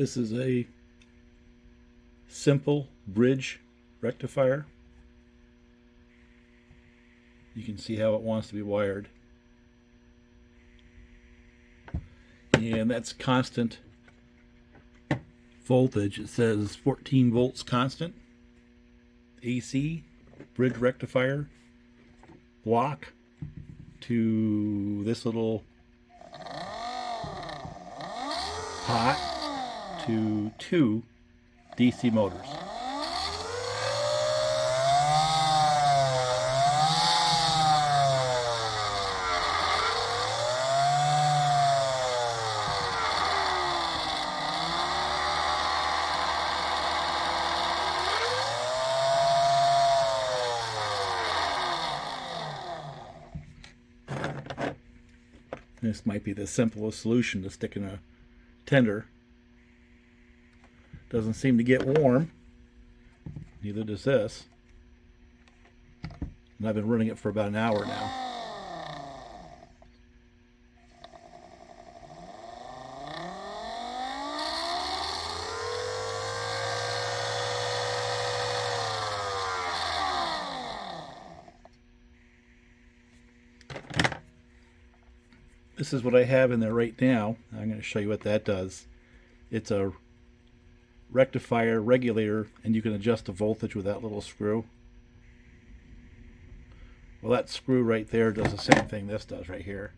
This is a simple bridge rectifier. You can see how it wants to be wired. And that's constant voltage. It says 14 volts constant. AC, bridge rectifier, block to this little pot to 2 DC motors. This might be the simplest solution to stick in a tender. Doesn't seem to get warm. Neither does this. And I've been running it for about an hour now. This is what I have in there right now. I'm going to show you what that does. It's a rectifier regulator, and you can adjust the voltage with that little screw. Well, that screw right there does the same thing this does right here.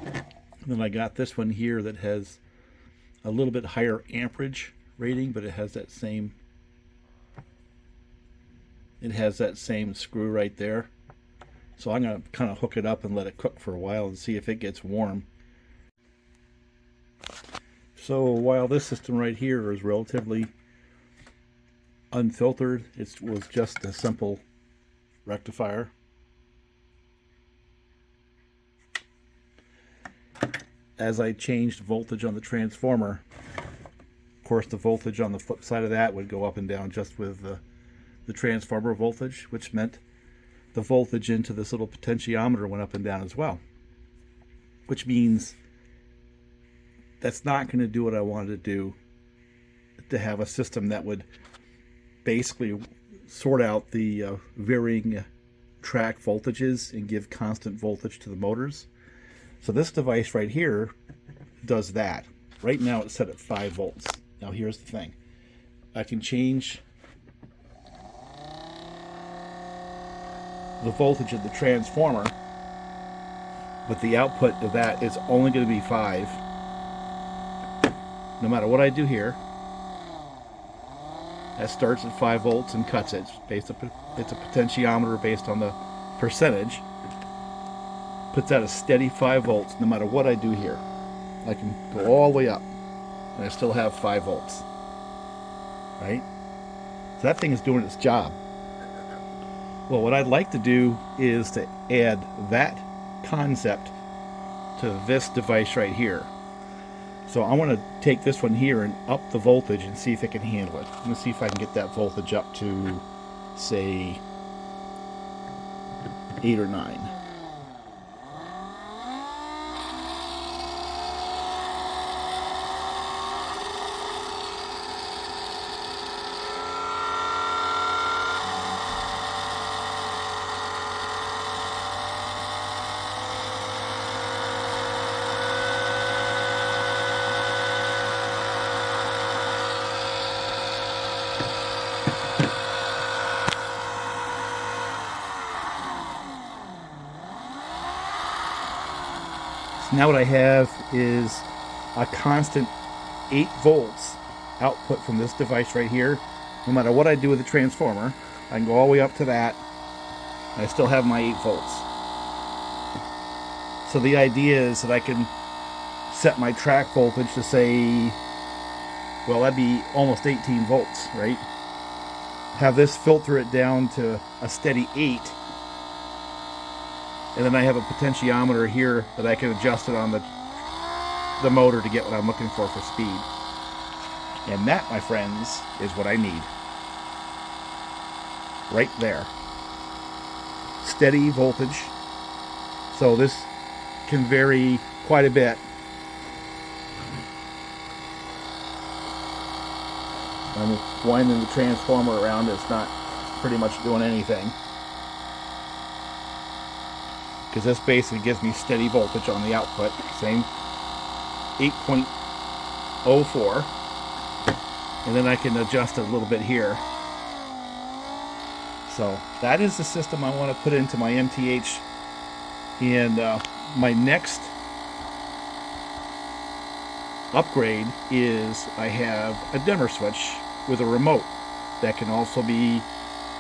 And then I got this one here that has a little bit higher amperage rating, but it has that same screw right there. So I'm going to kind of hook it up and let it cook for a while and see if it gets warm. So while this system right here is relatively unfiltered, it was just a simple rectifier. As I changed voltage on the transformer, of course the voltage on the flip side of that would go up and down just with the transformer voltage, which meant the voltage into this little potentiometer went up and down as well, which means that's not going to do what I wanted to do, to have a system that would basically sort out the varying track voltages and give constant voltage to the motors. So this device right here does that. Right now it's set at 5 volts. Now here's the thing. I can change the voltage of the transformer, but the output of that is only going to be 5. No matter what I do here, that starts at 5 volts and cuts it. It's a potentiometer based on the percentage. Puts out a steady 5 volts no matter what I do here. I can go all the way up and I still have 5 volts. Right? So that thing is doing its job. Well, what I'd like to do is to add that concept to this device right here. So I want to take this one here and up the voltage and see if it can handle it. I'm going to see if I can get that voltage up to, say, 8 or 9. Now what I have is a constant 8 volts output from this device right here. No matter what I do with the transformer, I can go all the way up to that, and I still have my 8 volts. So the idea is that I can set my track voltage to say, well, that'd be almost 18 volts, right? Have this filter it down to a steady 8. And then I have a potentiometer here that I can adjust it on the motor to get what I'm looking for speed. And that, my friends, is what I need. Right there. Steady voltage. So this can vary quite a bit And winding the transformer around is not pretty much doing anything. Because this basically gives me steady voltage on the output. Same 8.04. And then I can adjust it a little bit here. So that is the system I want to put into my MTH. And my next upgrade is I have a dimmer switch with a remote that can also be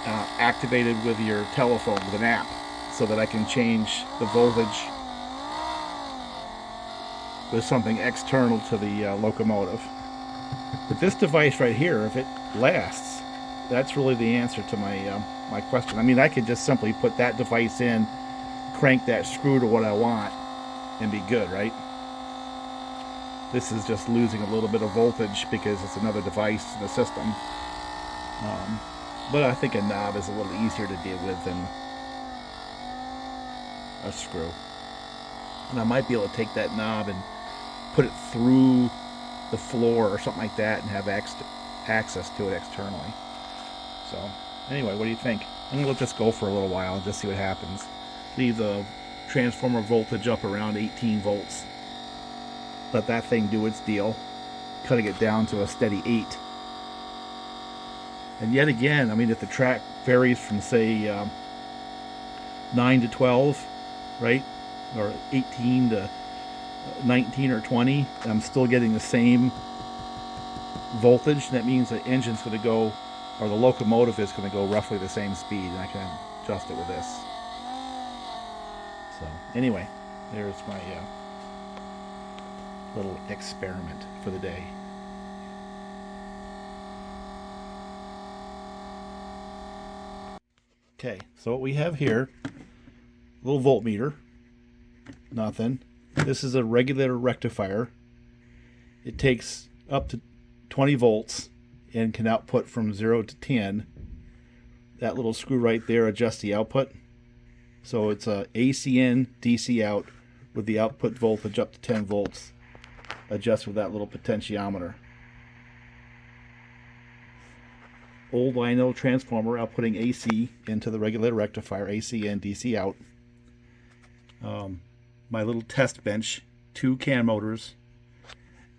activated with your telephone with an app, so that I can change the voltage with something external to the locomotive. But this device right here, if it lasts, that's really the answer to my my question. I mean, I could just simply put that device in, crank that screw to what I want, and be good, right? This is just losing a little bit of voltage because it's another device in the system. But I think a knob is a little easier to deal with than a screw. And I might be able to take that knob and put it through the floor or something like that and have access to it externally. So anyway, what do you think? And we'll just go for a little while and just see what happens. Leave the transformer voltage up around 18 volts. Let that thing do its deal, cutting it down to a steady 8. And yet again, I mean, if the track varies from, say, 9 to 12, right, or 18 to 19 or 20, I'm still getting the same voltage. That means the engine's going to go, or the locomotive is going to go roughly the same speed, and I can adjust it with this. So anyway, there's my little experiment for the day. Okay, so what we have here, a little voltmeter, nothing. This is a regulator rectifier. It takes up to 20 volts and can output from 0 to 10. That little screw right there adjusts the output. So it's a AC in, DC out with the output voltage up to 10 volts. Adjust with that little potentiometer. Old Lionel transformer outputting AC into the regulator rectifier, AC in, DC out. My little test bench, 2 CAN motors,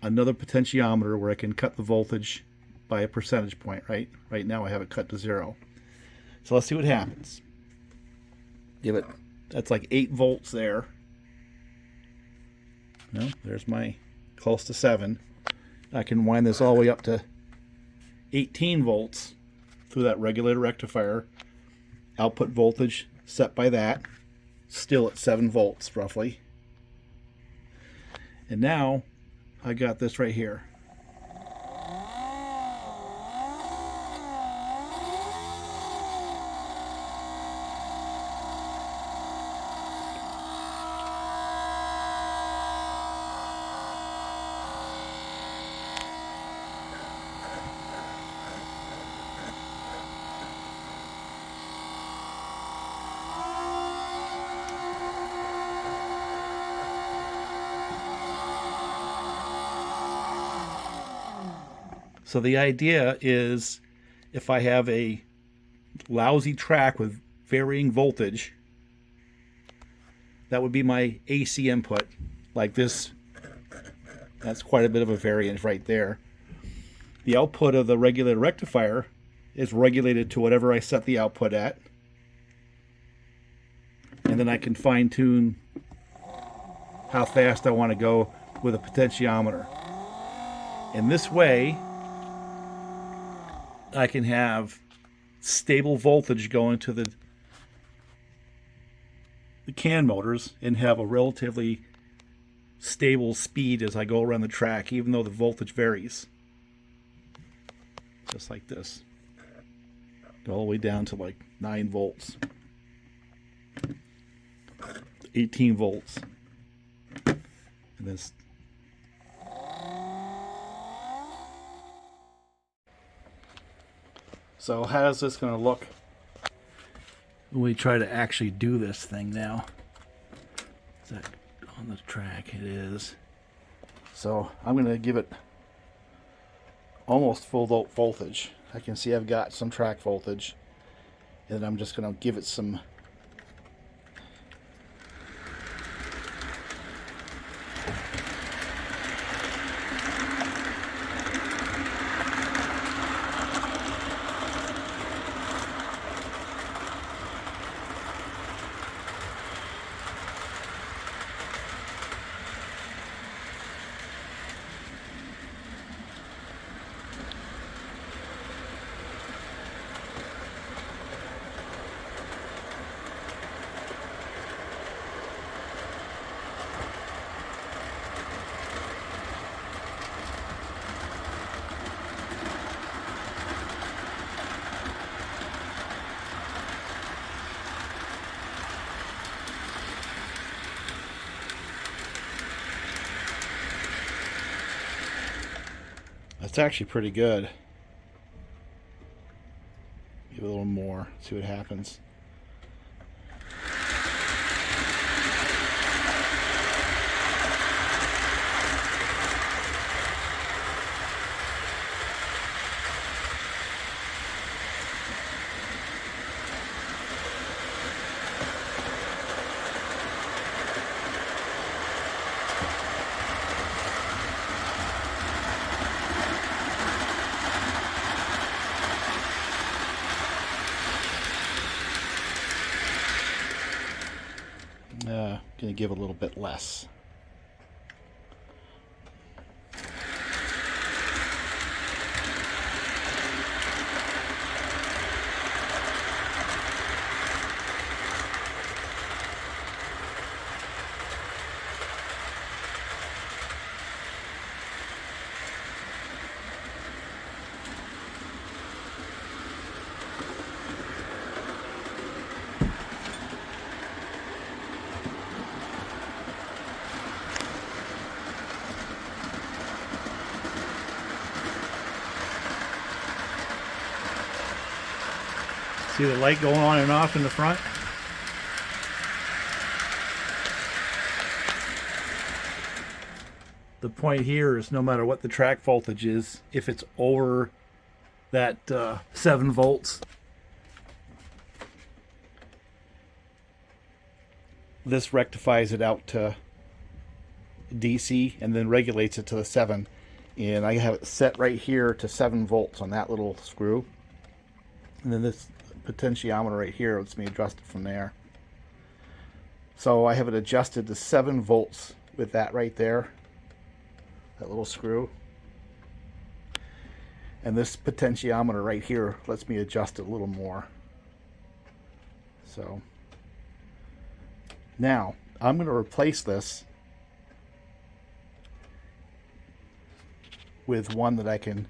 another potentiometer where I can cut the voltage by a percentage point, right? Right now I have it cut to 0. So let's see what happens. Give it, that's like 8 volts there. Well, there's my close to 7. I can wind this all the way up to 18 volts through that regulator rectifier. Output voltage set by that, still at 7 volts roughly. And now I got this right here. So the idea is, if I have a lousy track with varying voltage, that would be my AC input. Like this, that's quite a bit of a variance right there. The output of the regulator rectifier is regulated to whatever I set the output at. And then I can fine tune how fast I want to go with a potentiometer. In this way, I can have stable voltage going to the CAN motors and have a relatively stable speed as I go around the track, even though the voltage varies. Just like this. Go all the way down to like 9 volts. 18 volts. And this. So how's this going to look when we try to actually do this thing now? Is that on the track? It is. So I'm going to give it almost full voltage. I can see I've got some track voltage, and I'm just going to give it some It's actually pretty good. Give it a little more, see what happens. Going to give a little bit less. See the light going on and off in the front? The point here is no matter what the track voltage is, if it's over that 7 volts, this rectifies it out to DC and then regulates it to the 7. And I have it set right here to 7 volts on that little screw. And then this potentiometer right here lets me adjust it from there. So I have it adjusted to 7 volts with that right there, that little screw. And this potentiometer right here lets me adjust it a little more. So now I'm going to replace this with one that I can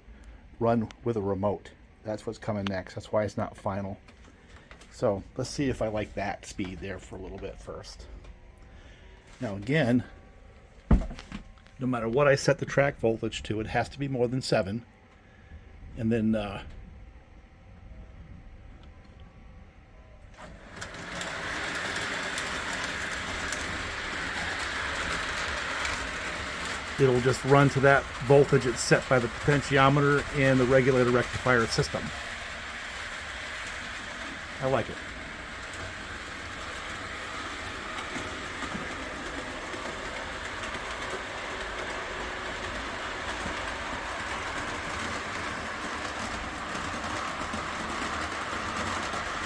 run with a remote. That's what's coming next. That's why it's not final. So let's see if I like that speed there for a little bit first. Now again, no matter what I set the track voltage to, it has to be more than 7. And then it'll just run to that voltage it's set by the potentiometer and the regulator rectifier system. I like it.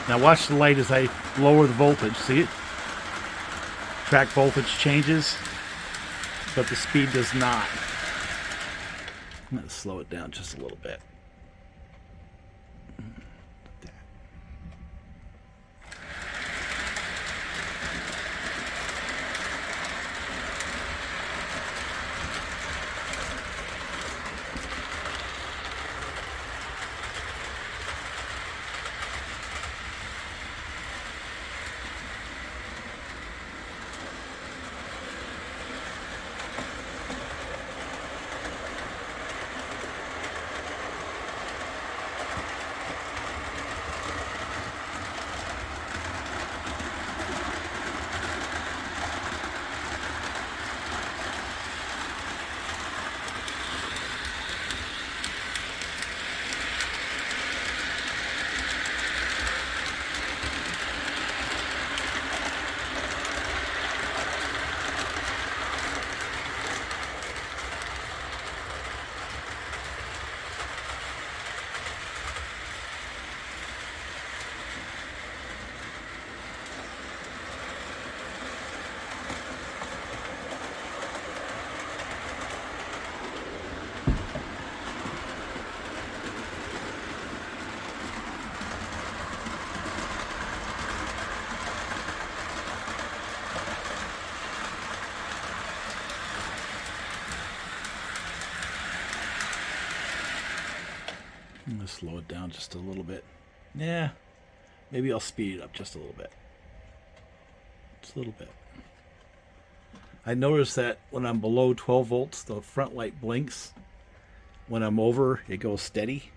Now watch the light as I lower the voltage. See it? Track voltage changes, but the speed does not. I'm going to slow it down just a little bit. I'm going to slow it down just a little bit. Yeah, maybe I'll speed it up just a little bit. Just a little bit. I notice that when I'm below 12 volts, the front light blinks. When I'm over, it goes steady.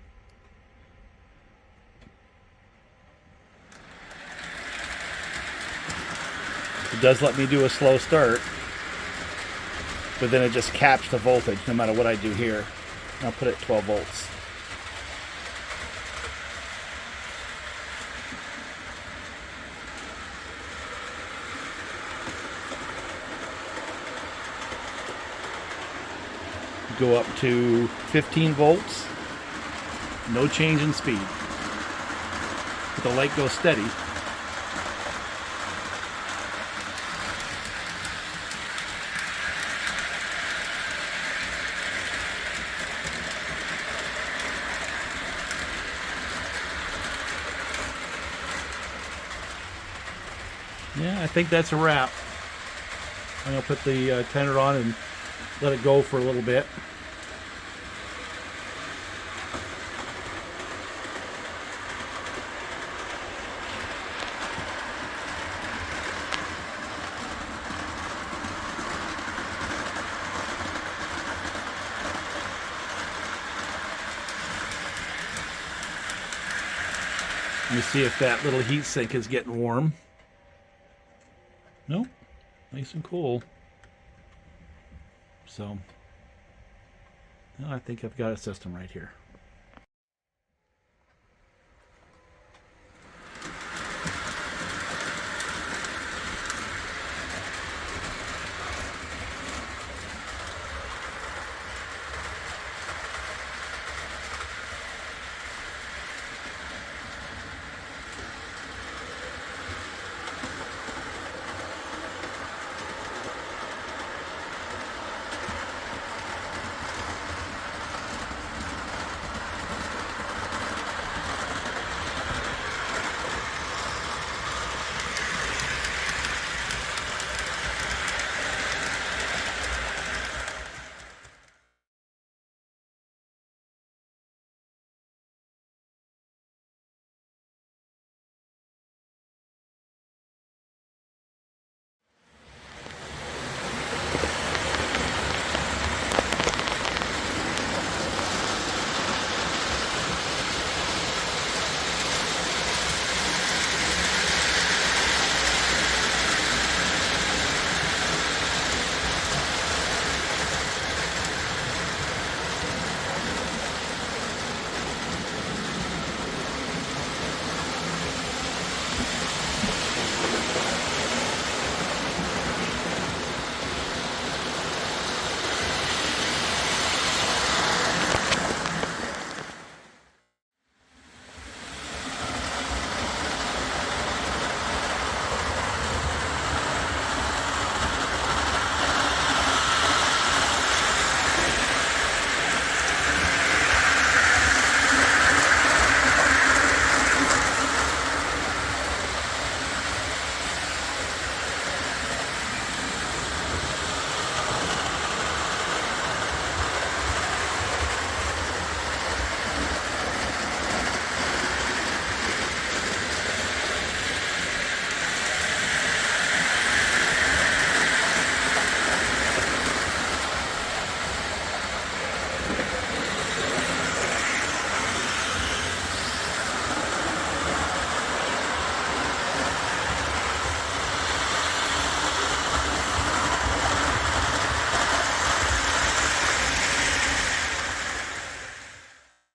It does let me do a slow start, but then it just caps the voltage no matter what I do here. I'll put it at 12 volts. Go up to 15 volts, no change in speed. But the light goes steady. Yeah, I think that's a wrap. I'm going to put the tenor on and let it go for a little bit. Let me see if that little heat sink is getting warm. Nope, nice and cool. So, I think I've got a system right here.